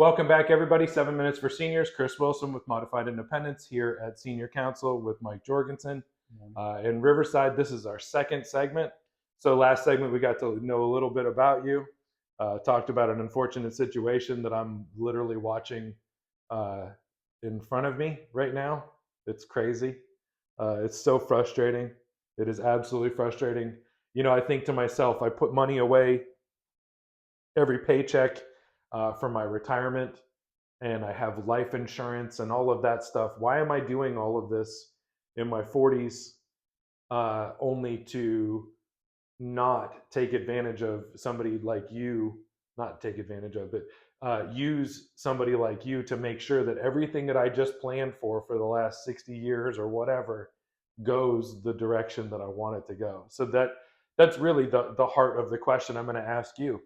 Welcome back, everybody. 7 Minutes for Seniors. Chris Wilson with Modified Independence here at Senior Counsel with Mike Jorgensen. In Riverside, this is our second segment. So last segment, we got to know a little bit about you. Talked about an unfortunate situation that I'm literally watching in front of me right now. It's crazy. It's so frustrating. It is absolutely frustrating. I think to myself, I put money away every paycheck for my retirement, and I have life insurance and all of that stuff. Why am I doing all of this in my 40s only to not take advantage of somebody like you? Not take advantage of, but use somebody like you to make sure that everything that I just planned for the last 60 years or whatever goes the direction that I want it to go. So that's really the heart of the question I'm going to ask you.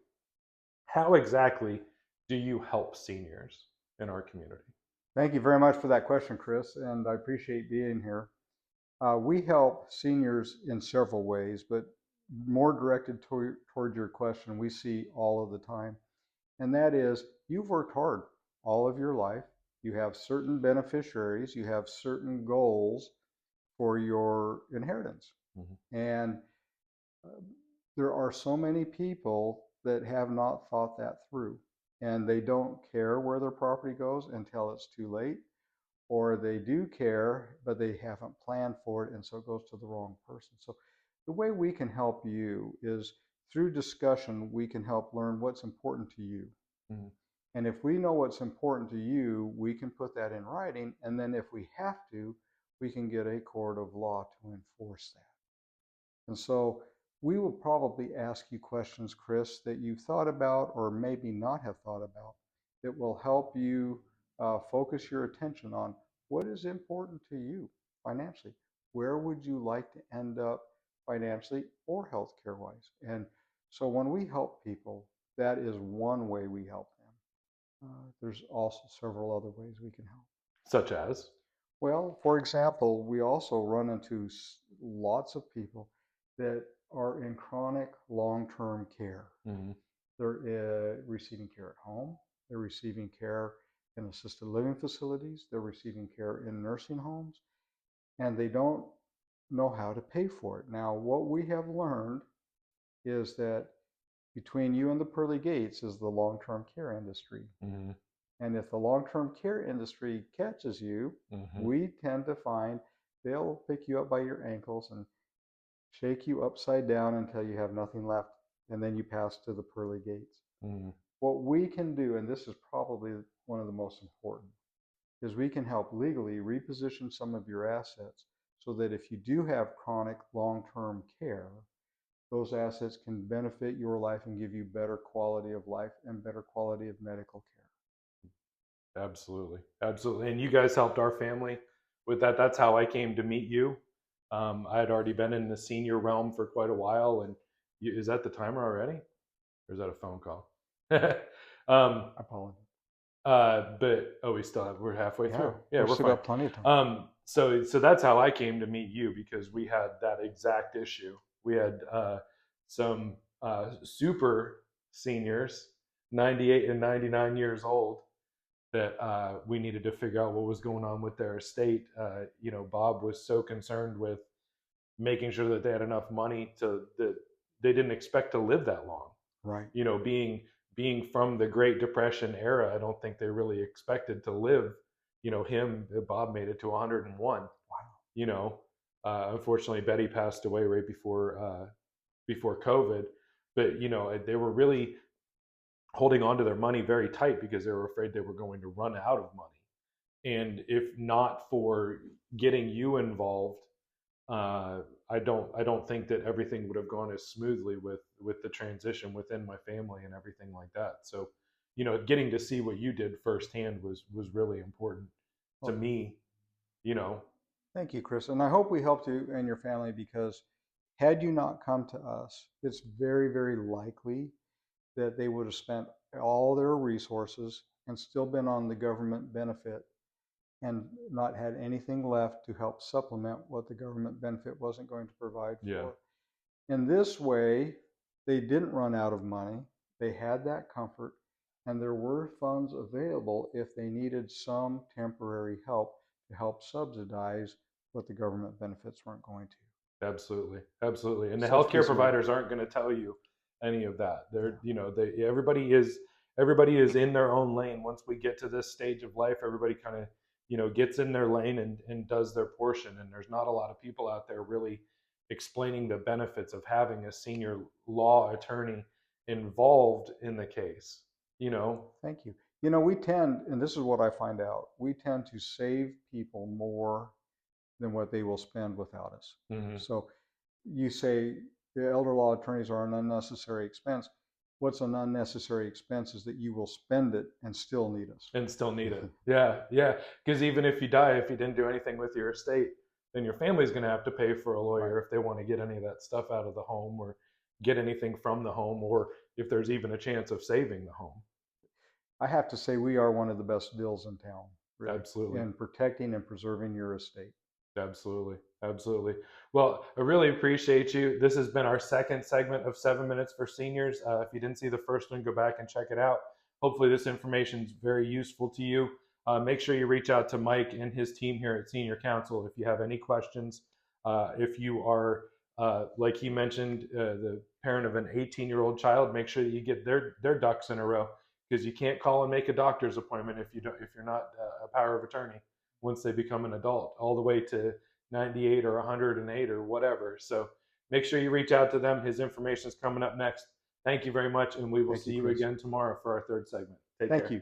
How exactly do you help seniors in our community? Thank you very much for that question, Chris, and I appreciate being here. We help seniors in several ways, but more directed toward your question, we see all of the time. And that is, you've worked hard all of your life. You have certain beneficiaries, you have certain goals for your inheritance. Mm-hmm. And there are so many people that have not thought that through, and they don't care where their property goes until it's too late, or they do care, but they haven't planned for it, and so it goes to the wrong person. So the way we can help you is through discussion. We can help learn what's important to you. Mm-hmm. And if we know what's important to you, we can put that in writing, and then if we have to, we can get a court of law to enforce that. And so we will probably ask you questions, Chris, that you've thought about or maybe not have thought about, that will help you focus your attention on what is important to you financially. Where would you like to end up financially or healthcare wise? And so when we help people, that is one way we help them. There's also several other ways we can help. Such as? Well, for example, we also run into lots of people that are in chronic long-term care. Mm-hmm. They're receiving care at home. They're receiving care in assisted living facilities. They're receiving care in nursing homes, and they don't know how to pay for it. Now, what we have learned is that between you and the pearly gates is the long-term care industry. Mm-hmm. And if the long-term care industry catches you, Mm-hmm. we tend to find they'll pick you up by your ankles and shake you upside down until you have nothing left, and then you pass to the pearly gates. Mm-hmm. What we can do, and this is probably one of the most important, is we can help legally reposition some of your assets so that if you do have chronic long-term care, those assets can benefit your life and give you better quality of life and better quality of medical care. Absolutely. Absolutely. And you guys helped our family with that. That's how I came to meet you. I had already been in the senior realm for quite a while. And is that the timer already? Or is that a phone call? I apologize. But we're halfway through. Yeah, we've we're still fine. got plenty of time. So that's how I came to meet you, because we had that exact issue. We had some super seniors, 98 and 99 years old, that we needed to figure out what was going on with their estate. Bob was so concerned with making sure that they had enough money that they didn't expect to live that long. Right. Being from the Great Depression era, I don't think they really expected to live. Bob made it to 101. Wow. Unfortunately, Betty passed away right before COVID, but they were really holding on to their money very tight because they were afraid they were going to run out of money. And if not for getting you involved, I don't think that everything would have gone as smoothly with the transition within my family and everything like that. So, getting to see what you did firsthand was really important to me. Thank you, Chris. And I hope we helped you and your family, because had you not come to us, it's very, very likely that they would have spent all their resources and still been on the government benefit and not had anything left to help supplement what the government benefit wasn't going to provide for. Yeah. In this way, they didn't run out of money. They had that comfort, and there were funds available if they needed some temporary help to help subsidize what the government benefits weren't going to. Absolutely, absolutely. And the Such healthcare peace of mind. providers aren't going to tell you any of that. They're, you know, everybody is in their own lane. Once we get to this stage of life, everybody kind of, you know, gets in their lane and does their portion. And there's not a lot of people out there really explaining the benefits of having a senior law attorney involved in the case. You know. Thank you. You know, we tend, and this is what I find out, we tend to save people more than what they will spend without us. Mm-hmm. So you say the elder law attorneys are an unnecessary expense. What's an unnecessary expense is that you will spend it and still need us. And still need it. Yeah, yeah. Because even if you die, if you didn't do anything with your estate, then your family's going to have to pay for a lawyer if they want to get any of that stuff out of the home or get anything from the home, or if there's even a chance of saving the home. I have to say we are one of the best deals in town, really, Absolutely. in protecting and preserving your estate. Absolutely. Absolutely. Well, I really appreciate you. This has been our second segment of 7 Minutes for Seniors. If you didn't see the first one, go back and check it out. Hopefully, this information is very useful to you. Make sure you reach out to Mike and his team here at Senior Counsel if you have any questions. If you are, like he mentioned, the parent of an 18-year-old child, make sure that you get their ducks in a row, because you can't call and make a doctor's appointment if you're not a power of attorney once they become an adult, all the way to 98 or 108 or whatever. So make sure you reach out to them. His information is coming up next. Thank you very much, and we will see you again tomorrow for our third segment. Take care. Thank you.